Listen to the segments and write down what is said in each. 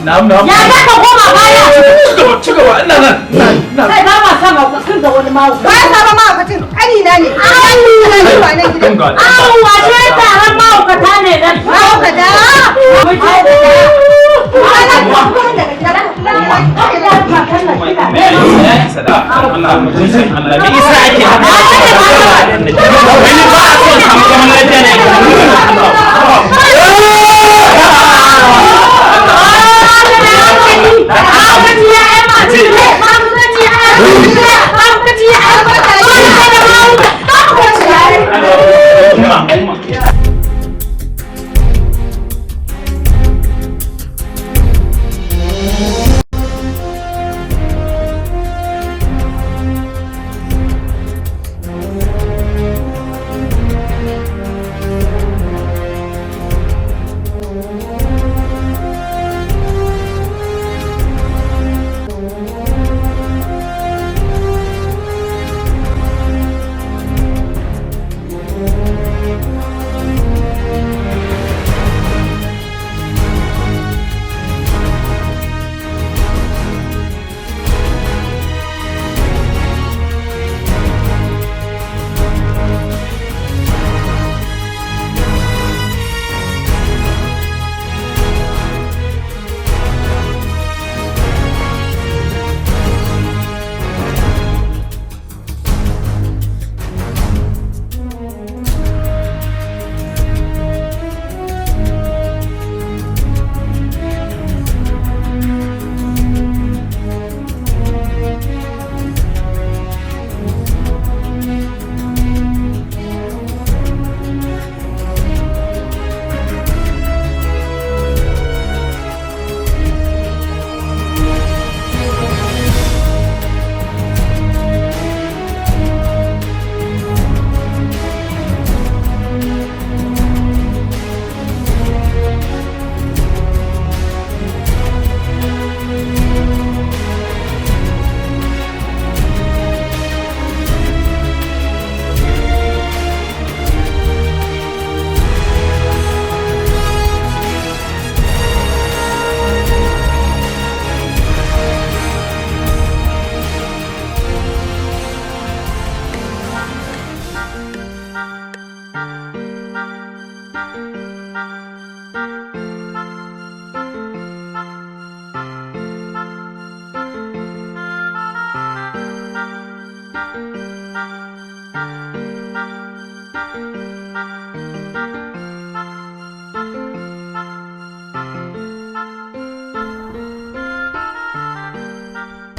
Na'am. Ya za ka koma baya. Ci gaba, ina nan. Kai ba ma san makwacin da wani mawu. Ba sa ba makwacin, ƙanina ne. Wa nan gidan. Wace taron mahaukata ne dan. Mahaukata.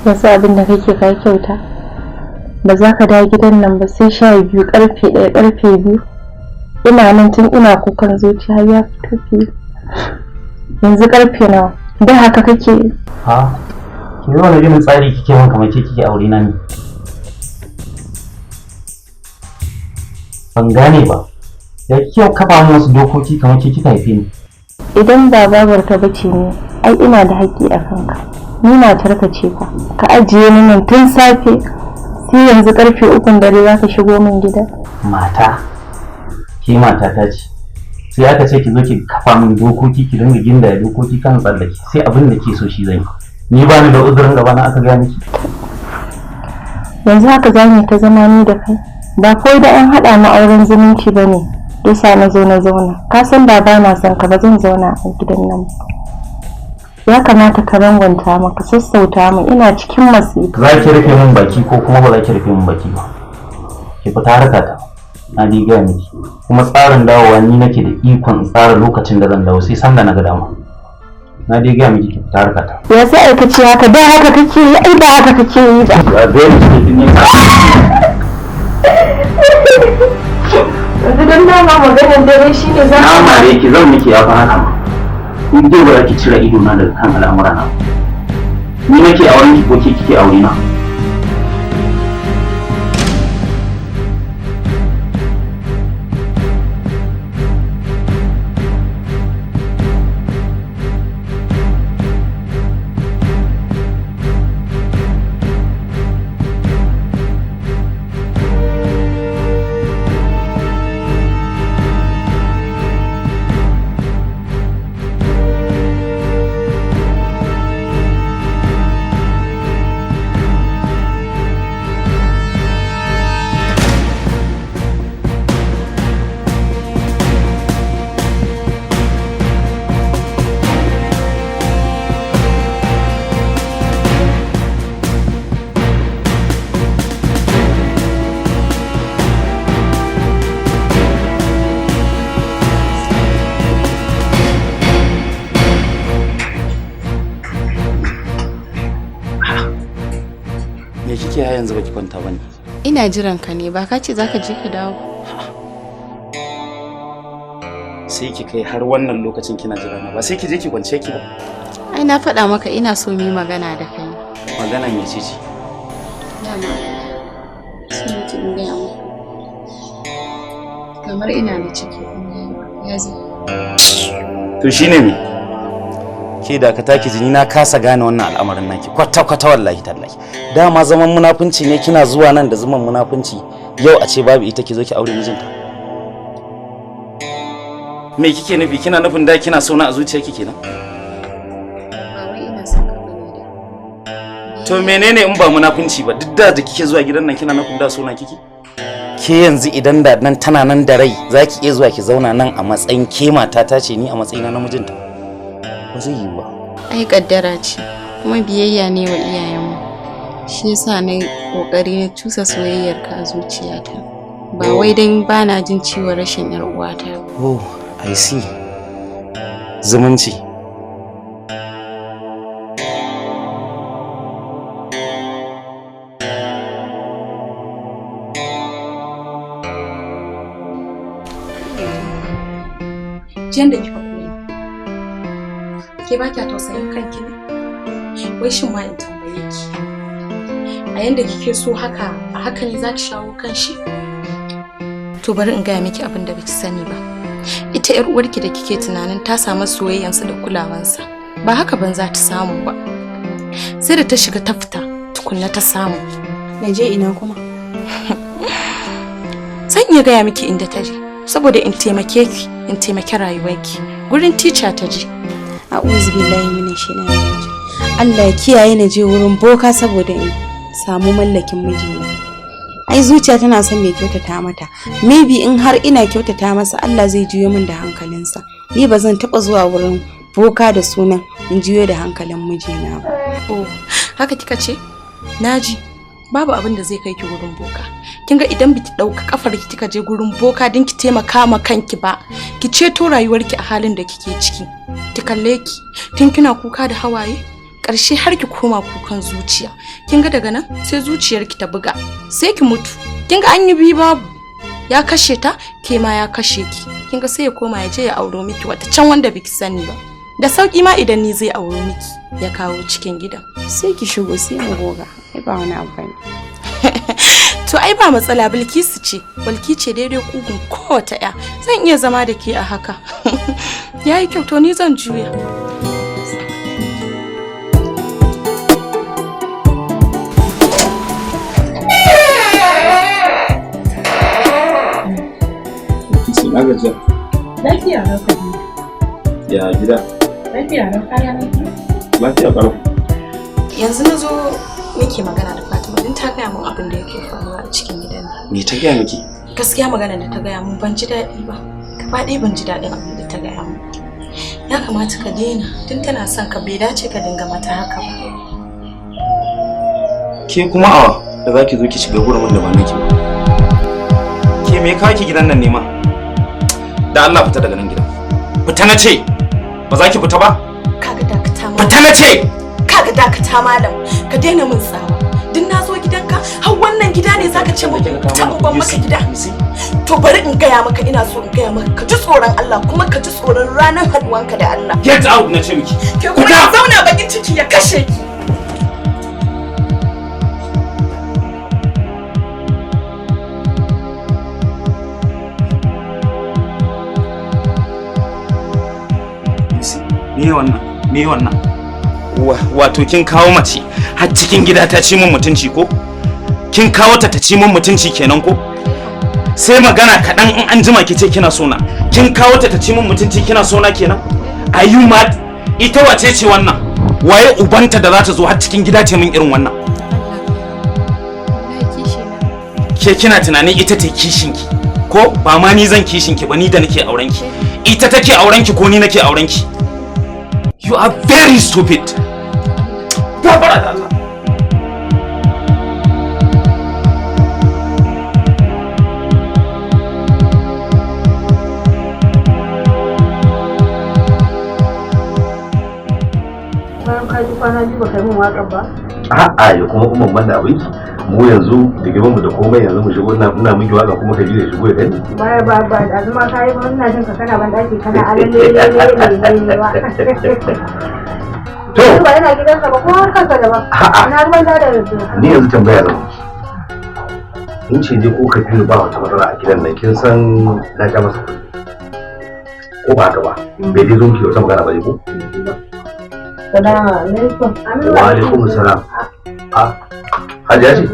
Yanzu abin da kake kai kyauta, ba za ka dawo gidan nan ba sai 12 karfe 1 karfe 2. Ina nan tun ina kukan zuciya har ya fito fi. Yanzu karfe nawa? Da haka kake yi? Ha? Ki yi wani irin tsari kike min kamar ke kike aure na ne? Ban gane ba. Ya kike kafa min wasu dokoki kamar ke kika haife ni? Idan ba babarka bace ne, ai ina da haƙƙi a kanka. Ni matarka ce fa. Ka ajiye ni nan tun safe sai yanzu karfe 3 dare za ka shigo min gida. Mata? Ke mata ta ce. Sai aka ce ki zo ki kafa min dokoki ki dinga ginda dokoki kan tsallake. Sai abin da ke so shi zan yi. Ni ba ni da uzurin gaba na aka gaya miki. Yanzu haka za mu ta zama ni da kai. Ba kawai da an haɗa mu auren zumunci ba ne. Yasa na zo na zauna. Ka san ba na son ka ba zan zauna a gidan nan. Ya kamata ka rangwanta mu ka sassauta mu ina cikin masifa. Za ki rufe min baki ko kuma ba za ki rufe min baki ba? Ki fita harkata. Na dai gaya miki. Kuma tsarin dawowa ni nake da ikon tsara lokacin da zan dawo sai sanda na ga dama. Na dai gaya miki ki fita harkata. Ya sai ka ce haka da haka kake yi ai ba haka kake yi ba. Ba zai ci ni. Yanzu dan dama maganar dare shine za Na mare ki zan miki ya fa haka. In dai ba za ki cire ido na daga kan al'amura na. Ni nake auren ki ko ke kike aure na? Me kike ya yanzu baki kwanta bane? Ina jiran ka ne, ba ka ce zaka je ka dawo. Sai ki kai har wannan lokacin kina jira na ba sai ki je ki kwance ki ba. Ai na faɗa maka ina so mu yi magana da kai. Magana me ce? Dama. Sai ki gaya mu. Kamar ina da ciki ya zo. To shine me? Ke da ka taki jini na kasa gane wannan al'amarin naki kwata wallahi tallahi. Dama zaman munafunci ne kina zuwa nan da zaman munafunci yau a ce babu ita ki zo ki aure mijinta. Me kike nufi? Kina nufin da kina so na a zuciyarki kenan? Ba wai ina son ka bane da. To menene in ba munafunci ba? Duk da kike zuwa gidan nan kina nufin da so na kike? Ke yanzu idan da nan tana nan da rai zaki iya zuwa ki zauna nan a matsayin ke mata ta ce ni a matsayina na mijinta. Ba zai yi ba. Ai kaddara ce kuma biyayya ne wa iyayenmu. Shi yasa na kokari na cusa soyayyar ka a zuciyata. Ba wai dan bana jin ciwon rashin yar uwata. Oh, I see. Zumunci. Jiyan da kika koyi. Ke ba kya tausayin kanki ne? Wai shin ma in tambaye ki. A yanda kike so haka, a haka ne za ki shawo kan shi? To bari in gaya miki abin da baki sani ba. Ita yar uwarki da kike tunanin ta samu soyayyansa da kulawansa. Ba haka ban za ta samu ba. Sai da ta shiga ta fita tukunna ta samu. Na je ina kuma? Zan iya gaya miki inda ta je. Saboda in taimake ki, in taimaki rayuwarki. Gurin teacher ta je. A'udhu billahi minash shaitanir rajim. Allah ya kiyaye na je wurin boka saboda in samu mallakin mijina. Ai zuciya tana son mai kyautata mata. Maybe in har ina kyautata masa Allah zai juyo min da hankalinsa. Ni ba zan taba zuwa wurin boka da sunan in juyo da hankalin mijina ba. Oh, haka kika ce? Naji. Babu abin da zai kai ki gurin boka. Kinga idan biki dauka kafar ki kika je gurin boka din ki taimaka ma kanki ba, ki ceto rayuwarki a halin da kike ciki. Ki kalle ki, tun kina kuka da hawaye, ƙarshe har ki koma kukan zuciya. Kinga daga nan sai zuciyarki ta buga, sai ki mutu. Kinga an yi bi babu. Ya kashe ta, ke ma ya kashe ki. Kinga sai ya koma ya je ya auro miki wata can wanda biki sani ba. Da sauki ma idan ni zai auro miki ya kawo cikin gidan. Sai ki shigo sai mu goga. Ai ba wani abu bane. To ai ba matsala, Bilkisu ce. Balki ce daidai kugun kowace ya. Zan iya zama da ke a haka. Yayi kyau, to ni zan juya. Na gajiya. Lafiya na ka Ya gida. Lafiya na kaya na Lafiya ƙarfi. Yanzu na zo muke magana da Fatima din ta gaya min abin da yake faruwa a cikin gidan nan. Me ta gaya miki? Gaskiya magana da ta gaya min ban ji daɗi ba. Gaba ɗaya ban ji daɗin abin da ta gaya min. Ya kamata ka daina tun tana son ka bai dace ka dinga mata haka ba. Ke kuma awa da zaki zo ki shiga gurin da ba nake ba. Ke me ka ki gidan nan ne ma? Da Allah fita daga nan gidan. Fita na ce. Ba za ki fita ba? Kaga dakata malam. Fita na ce. Kaga dakata malam. Ka daina min tsawa. Din na zo gidanka har wannan gida ne zaka ce mun ta uban maka gida. To bari in gaya maka ina so in gaya maka ka ji tsoron Allah kuma ka ji tsoron ranar haduwanka da Allah. Get out na ce miki. Ke kuma ka zauna bakin ciki ya kashe ki. Me wannan? Wato kin kawo mace har cikin gida ta ci mun mutunci ko? Kin kawo ta ci mun mutunci kenan ko? Sai magana kaɗan in an jima kice kina sona. Kin kawo ta ci mun mutunci kina sona kenan? Are you mad? Ita wace ce wannan? Waye ubanta da za ta zo har cikin gida ce min irin wannan? Ke kina tunanin ita ta kishinki ko ba ma ni zan kishinki ba ni da nake aurenki? Ita take aurenki ko ni nake aurenki? You are very stupid. Gabara da Allah. bayan ka ji kwana biyu baka min waƙar ba a'a ya kuma banda abinci mu yanzu da gidan mu da komai yanzu mu shigo ina miki waka kuma ka ji da shigo ya gani ba da zuma kai ba ina jin ka kana ban daki kana alalle to ba ina gidansa ba ko har kanka da ba ina ruwan da ni yanzu tambaya zan in ce je ko ka biyo ba wata matsala a gidan nan kin san na ja masa kuɗi ko ba haka ba bai dai zo ki wata magana ba ne ko salamu alaikum wa alaikum salam hajiya ce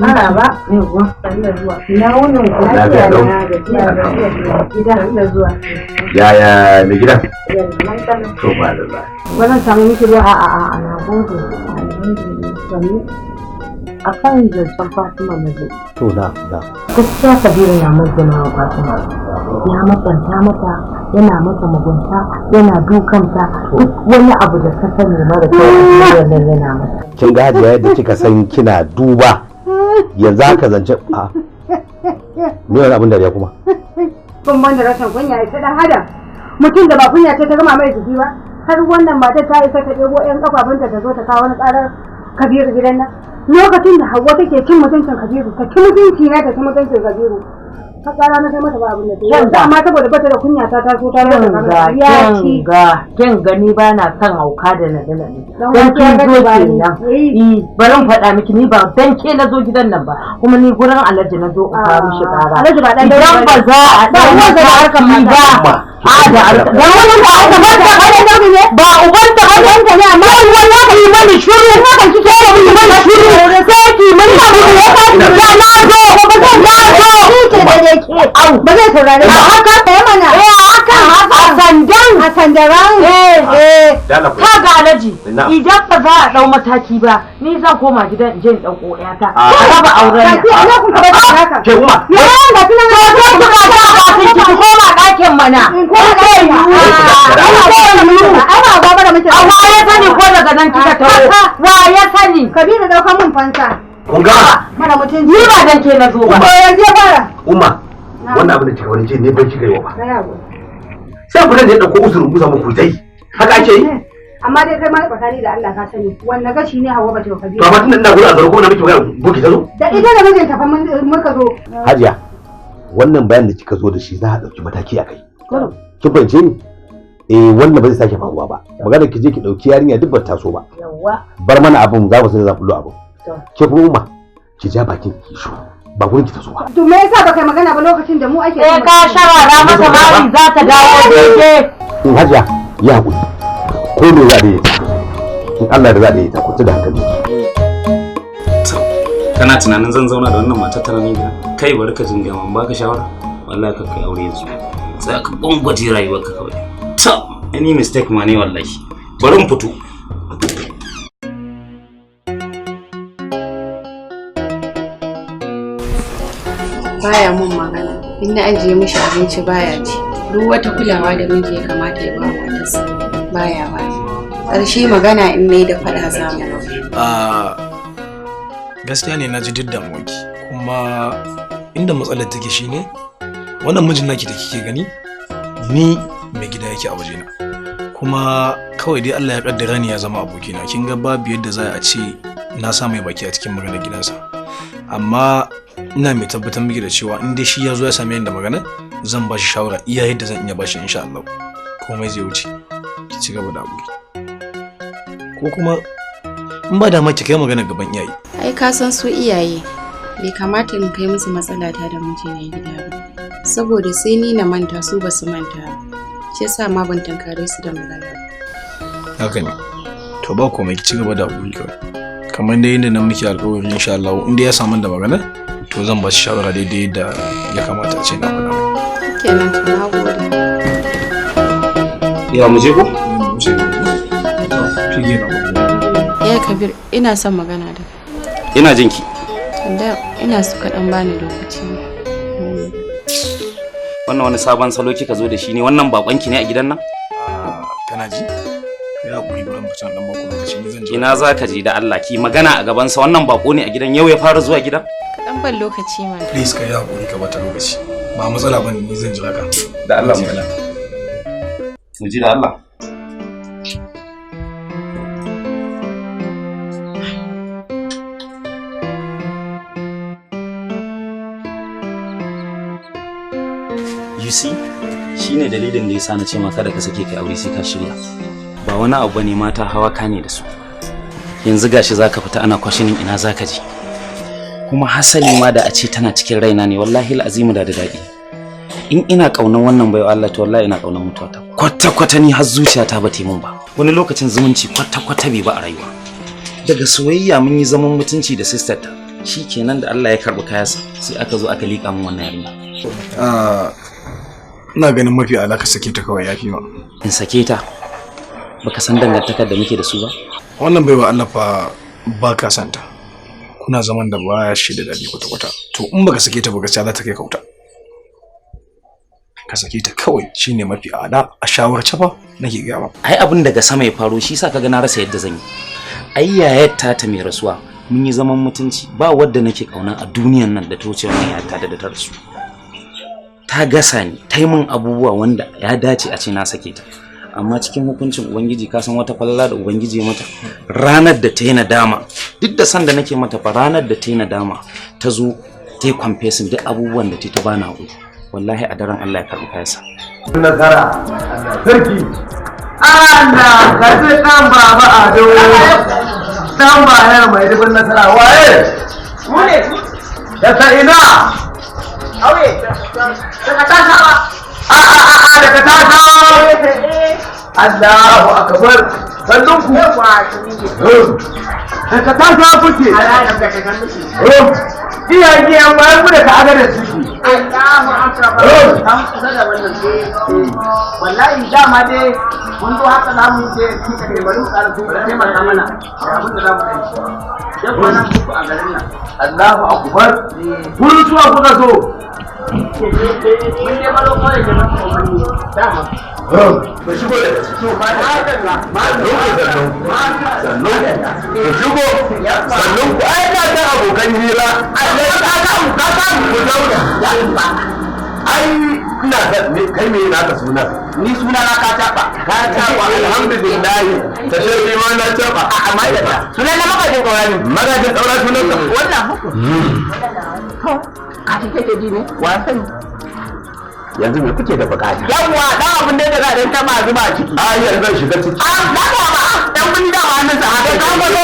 maraba yawa sannan zuwa ina wannan lafiya na gida da zuwa yaya mai gidan to ba da ba wannan samu miki ruwa a na gode sannan a kan zancen Fatima na zo. To na. Gaskiya Kabiru na mazana wa Fatima. Ya matsanta mata, yana mata mugunta, yana dukanta, duk wani abu da ta sani mara kyau a cikin yana mata. Kin ga Hajiya yadda kika san kina duba yanzu haka zance a ni wani abin da ya kuma. Kun ban da rashin kunya ita dan adam. Mutum da ba kunya ce ta gama mai jiki ba. Har wannan matar ta isa ta ɗebo 'yan kafafunta ta zo ta kawo wani ƙarar Kabiru gidan nan. Lokacin da Hauwa take cin mutuncin Kabiru, ta ci mutunci na ta ci mutuncin Kabiru. Ta tsara na kai mata ba abin da ta yi. Amma saboda bata da kunya ta taso ta rasa kamar ya ci. Kin gani ba na son hauka da naɗe-naɗe. Dan kin zo kenan. Bari in faɗa miki ni ba dan ke na zo gidan nan ba. Kuma ni gurin Alhaji na zo in kawo shi ƙara. Alhaji ba dan idan ba za a ba uwan da harkar mata. Da wannan ba aka ba ta ba da ne. Ba uban ta ba dan ta ne amma wallahi ka yi mani shiru na kan kike da mani shiru. Sai ki mun ba mu ya ka da na zo ba zan na zo. Kike da ke. Au ba zai saurare ba. Haka ta mana. Haka a sandaran. Ka ga Alhaji idan ba za a dau mataki ba ni zan koma gidan in je in dauko ƴata. Ka ba auren. Ki ana kun ka ba haka. Ke kuma. Ya ga tunan ka ba ki koma ɗakin mana. Wa ya sani ko daga nan kika tawo? Wa ya sani? Kabiru dauka mun fansa. Kun ga Mana mutunci. Ni ba dan ke na zo ba. Ko yanzu ya fara. Umma wannan abin da kika wani ce ne ban kika yi wa ba sai ku da dauko uzurin ku samu ku dai haka ake yi amma dai kai ma tsakani da Allah ka sani wannan gashi ne Hauwa bata Kabiru. to amma tunda ina gurin azaro ko na miki magana goki ta zo Da ita da mijinta fa muka zo. Hajiya wannan bayan da kika zo da shi za a dauki mataki akai kin bance ni wannan ba zai sake faruwa ba magana ki je ki dauki yarinya duk ba ta so ba bar mana abun za mu sai za ku lo abun ke kuma umma ki ja bakin ki shu ba gurin ki ta so ba To me yasa baka magana ba lokacin da mu ake ka sharara mata mari za ta dawo daidai. in Hajiya ya hakuri ko me za da yi in Allah da za da yi ta kuta da hankali kana tunanin zan zauna da wannan matar tana ni kai bari ka jinga man baka shawara wallahi ka kai aure yanzu sai ka bangwaje rayuwarka kawai to any mistake ma ne wallahi bari mu fito baya mun magana in na ajiye mishi abinci baya ci duk wata kulawa da miji ya kamata ya ba matarsa baya ba ƙarshe magana in mai da faɗa zamu gaskiya ne na ji duk damuwarki kuma inda matsalar take shine wannan mijin naki da kike gani ni mai gida yake a wajena kuma kawai dai Allah ya kaddara ni ya zama abokina kin ga babu yadda za a ce na sa mai baki a cikin maganar gidansa amma ina mai tabbatar miki da cewa in dai shi ya zo ya same ni da magana zan ba shi shawara iya yadda zan iya ba shi insha Allah komai zai wuce ki ci gaba da abu ko kuma in ba da ma ki kai magana gaban iyaye ai ka san su iyaye bai kamata in kai musu matsalata da mijina gida ba saboda sai ni na manta su ba su manta ba shi yasa ma ban tankare su da magana haka ne to ba komai ki ci gaba da abu kawai kamar dai yadda nan muke alƙawari insha Allah in dai ya samu da magana to zan ba shi shawara daidai da ya kamata a ce na faɗa kenan to na gode ya mu je ko shige na ya Kabir ina son magana da ina jinki da ina so ka dan bani lokaci wannan wani sabon salo kika zo da shi ne wannan bakonki ne a gidan nan kana ji ya kuri buran fitan dan bako lokaci ni zan je ina zaka je da Allah ki magana a gaban sa wannan bako ne a gidan yau ya fara zuwa gidan dan ban lokaci ma please ka yi hakuri ka bata lokaci ba matsala bane ni zan jira ka da Allah mu ji da Allah you see shine dalilin da yasa na ce maka da ka sake kai aure sai ka shirya. Ba wani abu bane mata hawa ka ne da su. Yanzu gashi zaka fita ana kwashinin ina zaka je. Kuma hasali ma da a ce tana cikin raina ne wallahi al'azimu da daɗi. In ina kaunan wannan bayo Allah to wallahi ina kaunan mutuwata. Kwata ni har zuciyata ba ta yi mun ba. Wani lokacin zumunci kwata bai ba a rayuwa. Daga soyayya mun yi zaman mutunci da sister ta. Shikenan da Allah ya karbi kayansa sai aka zo aka lika mun wannan yarinya. Ina ganin mafi alaka sake ta kawai yafi ma. In sake ta baka san dangantakar da muke da su ba? Wannan baiwa Allah fa baka santa. Kuna zaman da baya shi da dadi kwata. To in baka sake ta ba gaskiya za ta kai kauta. Ka sake ta kawai shine mafi ala a shawarce fa nake ga ma. Ai abin daga sama ya faro shi yasa kaga na rasa yadda zan yi. Ai yayar ta mai rasuwa mun yi zaman mutunci ba wadda nake kauna a duniyan nan da ta wuce wannan yayar da ta rasu. Ta gasa ni ta yi min abubuwa wanda ya dace a ce na sake ta. Amma cikin hukuncin ubangiji ka san wata falala da ubangiji ya mata ranar da ta yi nadama duk da san da nake mata fa ranar da ta yi nadama ta zo ta yi confessing duk abubuwan da ta bana hakuri wallahi a daren Allah ya karbi kayansa nasara sarki Allah ka ji dan baba ado dan baya mai dubin nasara waye mu ne daga ina aure daga tasha daga tasha Allahu akbar sallun ku daga tasha kuke iyaye an bayar mu da ta'ada da ciki Allahu akbar an kusa da wannan wallahi dama dai mun zo haka zamu je kika da bari karatu da taimaka mana abin da zamu kai dan wannan ku a garin nan Allahu akbar kun zuwa kuka so mun je malo kore da nan dama ba shigo da to ba shigo sannan ku ai da abokan hira ai ina da kai me na ka suna ni suna na ka taba alhamdulillah ta shirye ma na taba amma da sunan na magajin kaurani sunan ka wannan a kike ji ne wasan yanzu me kuke da bukata yawa dan abin da daga dan tama zuba ciki a yanzu zan shiga ciki dan mun da wannan sa da ka ba da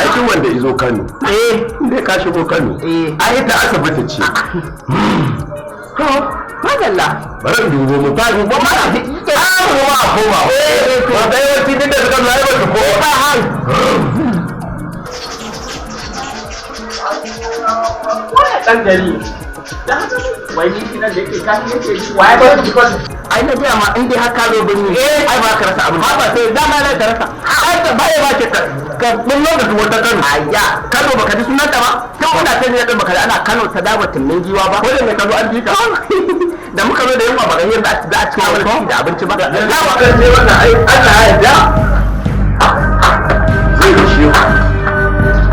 aikin wanda izo Kano dai ka shigo Kano ai ta asibiti ce to madalla bari dubo mu ba dubo mana koma ba dai wani da suka mai ba ko ba har dan gari wai ni kina da yake kan yake waye ba ki kon ai na ga ma in dai haka zo bin ai ba ka rasa abu ba sai dama na ka rasa ai da bai ba ke ka mun lokacin wata Kano ayya Kano baka ji sunan ta ba ta kuna ta ne da baka ana Kano ta dawo tunnin giwa ba ko da ne ka zo an bi ka da muka zo da yamma ba ga yanda za a ci wani da abinci ba da ba ka ce wannan ai Allah ya yarda sai shi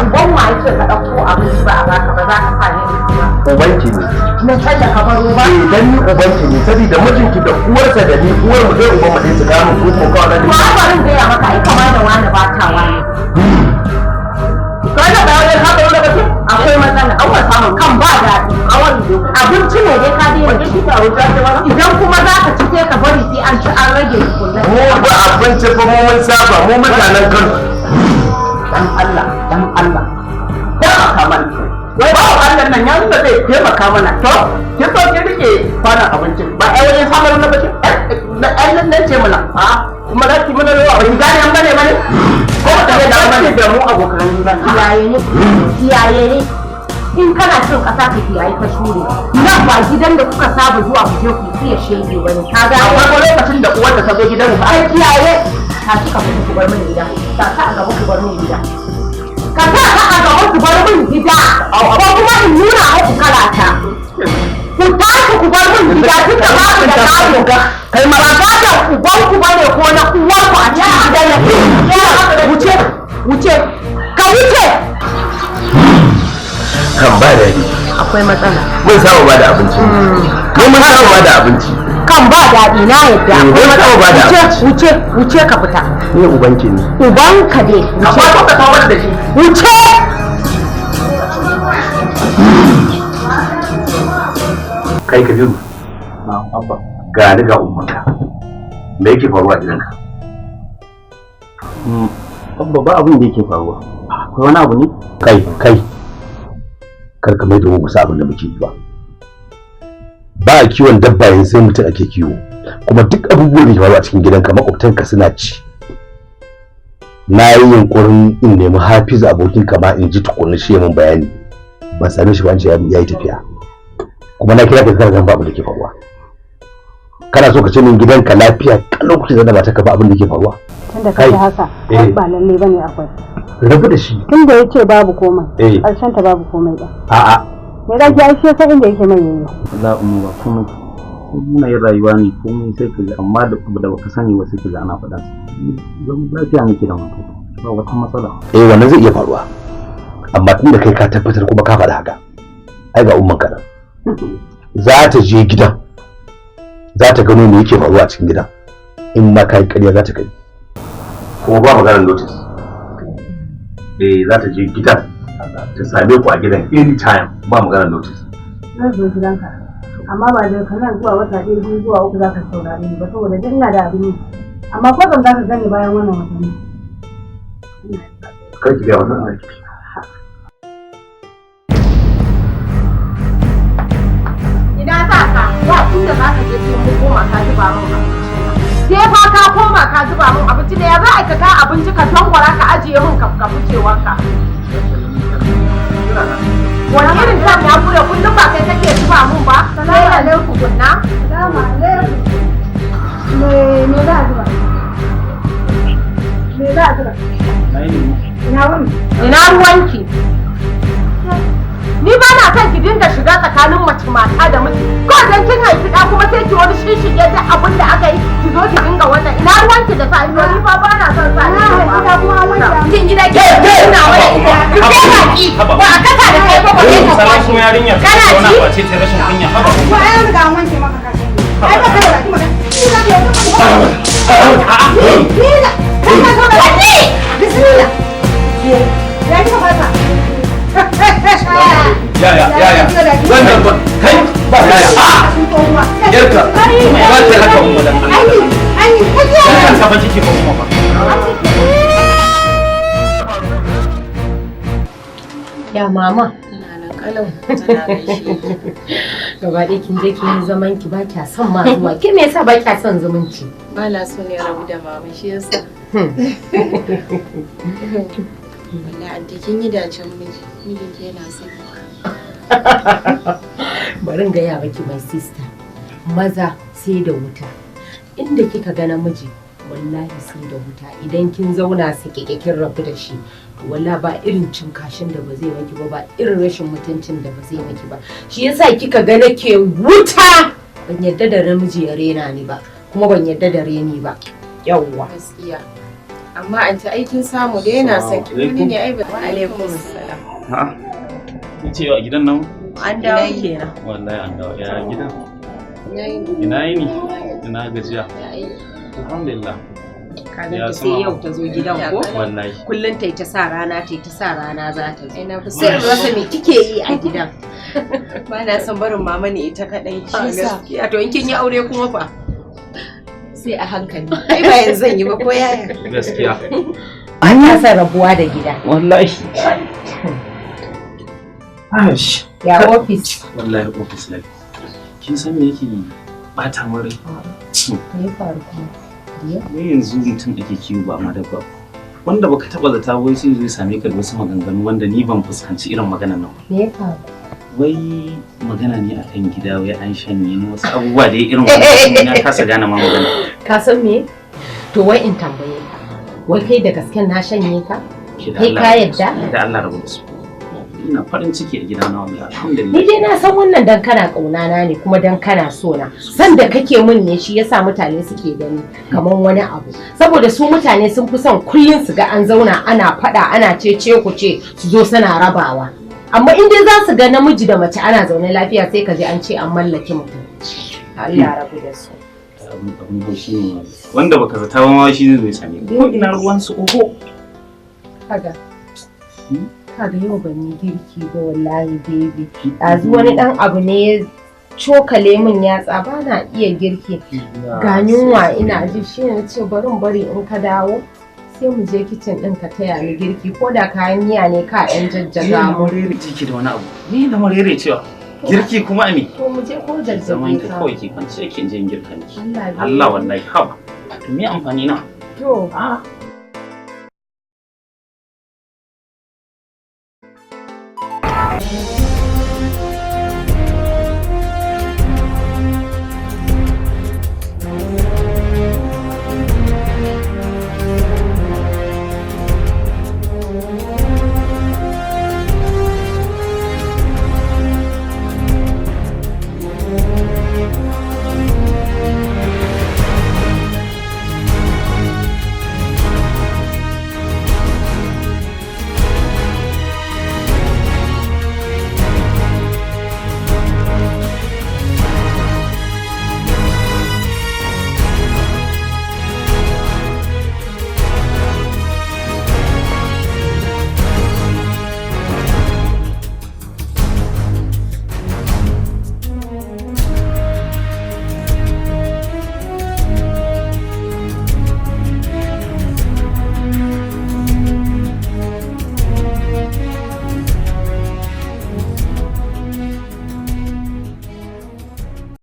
uban ma yake ka dauko abinci ba a baka ba za ka fare ubanki ne na tsalla ka baro ba dan ni ubanki ne saboda mijinki da uwarsa da ni uwar mu dai uban mu dai su ga mu ko kawai da ba barin da ya maka ai kama da wani ba ta wani kai da bayan ka da wani akwai matsala an wata mun kan ba daɗi a wani abinci ne dai ka dai wani shi ta wuta idan kuma za ka ci sai ka bari sai an ci an rage kullum mu ba abinci fa mu mun saba mu mutanen Kano dan Allah kamar wai ba Allah nan ya nuna zai taimaka mana to ki so ki rike kwana abincin ba ai wajen samar na bace ai nan ce mana a kuma za ki mana ruwa wani gane an bane bane ko ta da bane da mu abokan juna kiyaye ne in kana cin kasa ka kiyaye ka shure nan ba gidan da kuka saba zuwa ku je ku iya shege bane ka ga akwai lokacin da uwar ta zo gidan mu ai kiyaye ta cika ku bar min gida ta a gaba ku bar min gida ka sa ka a gaban ku bar min gida ko kuma in nuna muku kalata ku tashi ku bar min gida tunda ba ku da gado kai ma ba da uban ku bane ko na uwar ku a cikin gidan nan wuce ka wuce kan ba da ni akwai matsala mun saba ba da abinci mun saba ba da abinci kan ba daɗi na yadda mun saba ba da abinci wuce ka fita ni ubanki ne ubanka dai wuce ka tawar da shi wuce Kai Kabiru. Na abba. Ga ni ga ummanka. Me yake faruwa a gidanka? Abba ba abin da yake faruwa. Akwai wani abu ne? Kai. Kar ka mai da mu abin da muke yi ba. Ba a kiwon dabba yanzu sai mutum ake kiwo. Kuma duk abubuwan da ke faruwa a cikin gidanka makwabtanka suna ci. Na yi yunkurin in nemi Hafizu abokin kama in ji tukunna shi mun bayani. Ban same shi ba, an ce ya yi tafiya. Kuma na kira ka kana ba abin da ke faruwa. Kana so ka ce min gidanka lafiya kalau kuke da mata ka ba abin da ke faruwa? Tunda kai haka ba lalle bane akwai. Rabu da shi. Tunda yace babu komai. Karshen ta babu komai ba. A'a. Me da ki aishe sai inda yake mai yayi. Allah umma ba komai. Muna yin rayuwa ne komai sai ka ji amma da baka sani ba sai ka ji ana faɗa. Zan lafiya muke da mutum. Ba wata matsala. Wannan zai iya faruwa. Amma tunda kai ka tabbatar kuma ka faɗa haka. Ai ga umman ka nan. Za ta je gidan. Za ta gano me yake faruwa a cikin gidan. In ma kai ƙarya za ta kai. Kuma ba maganar notice. Za ta je gidan ta same ku a gidan anytime ba maganar notice. Zan zo gidanka. Amma ba da kana zuwa wata ɗaya biyu zuwa uku za ka saurare ni ba saboda duk ina da abin yi. Amma ko zan za ka gani bayan wannan watanni. Kar ki ga wannan aiki. Ina za ka ba inda za ka je sai mun koma ka zuba min abinci. Sai fa ka koma ka zuba min abinci ne ya za a ka abinci ka tangwara ka ajiye min ka ficewarka. Wani irin tam ya kure kullum ba kai kake zuba min ba? Salamu alaikum kunna. Salamu alaikum. Me za a zuba? Me za a zuba? Ina wuni? Ina ruwanki? Ni ba na son ki dinga shiga tsakanin mace mata da miji. Ko dan kin haifi da kuma sai ki wani shishige da abin da aka yi ki zo ki dinga wannan. Ina ruwanki da sa ni fa ba na son sa ni ba. Kuma wanda kin gida ke ina waya ita. Ki ce baki. Ba a kasa da kai ba ba kai ka kwashi. Kana ji? Ba ce ta rashin kunya haba. Ko ai an ga wanke maka kashi. Ai ba kai da kuma. Ni da ke Bismillah. Ya ki fata. Ya. Wannan ba kai ba yaya. Yarka. Ba ta haka mun da Allah. Ai, kai ka ba kike ba kuma ba. Ya mama. Kalau tana gaishe. Gaba ɗaya kin je kin zaman ki ba kya son ma zuwa. Ke me yasa ba kya son zumunci? Ba na so ne rabu da mama shi yasa. Wallahi anti kin yi dacen mijinki yana son. Bari in gaya maki my sister. Maza sai da wuta. Inda kika ga namiji wallahi sai da wuta. Idan kin zauna sake kin rabu da shi. Wallahi ba irin cin kashin da ba zai maki ba irin rashin mutuncin da ba zai maki ba. Shi yasa kika ga nake wuta. Ban yadda da namiji ya rena ni ba kuma ban yadda da reni ba. Yawwa. Gaskiya. Amma anti aikin samu da yana son ki wani ne ai ba. Wa alaikum assalam. Ha. Nace a gidan nan An dawo kenan. wallahi an dawo ya gidan. Ina Ina ina gajiya. Alhamdulillah. Kaga sai yau ta zo gidan ko? Wallahi. Kullun tai ta sa rana za ta zo. Sai rasa me kike yi a gidan? Ba na son barin mama ne ita kadai. Shi yasa. Gaskiya to in kin yi aure kuma fa? Sai a hankali. Ai ba yanzu zan yi ba ko yaya. Gaskiya. An kasa rabuwa da gida. Wallahi. Ya office. Wallahi office life. Kin san me yake bata min rai? Me ya faru kuma? Ne yanzu mutum ake kiwo ba ma dabba. Wanda baka taba zata wai sai zai same ka da wasu maganganu wanda ni ban fuskanci irin maganan nan ba. Me ya faru? Wai magana ne akan gida wai an shanye ni wasu abubuwa da irin wannan na kasa gane ma magana. Ka san me? To wai in tambaye ka. Wai kai da gasken na shanye ka? Kai ka yadda? Da Allah rabu da su. Ina farin ciki a gidana wallahi alhamdulillah. Ni dai na san wannan dan kana kaunana ne kuma dan kana so na. San da kake mun ne shi yasa mutane suke gani kaman wani abu. Saboda su mutane sun fi son kullun su ga an zauna ana fada ana cece ku ce su zo suna rabawa. Amma in dai za su ga namiji da mace ana zaune lafiya sai ka ji an ce an mallaki mutum. Allah rabu da su. Abin haushi ne wanda baka zata ba ma shi zai same ka. Ko ina ruwan su oho. Kaga yau ban yi girki ba wallahi baby. Ɗazu wani ɗan abu ne cokale min yatsa ba na iya girki. Ga yunwa ina ji shi ne ce bari in ka dawo sai mu je kicin ɗin ka taya ni girki ko da kayan miya ne ka ɗan jajjaga mu. Ni ciki da wani abu. Ni da marere cewa girki kuma me? To mu je ko jajjaga. Zaman ka kawai ki kwance ki je girka ni. Allah wallahi haba. To me amfani na? To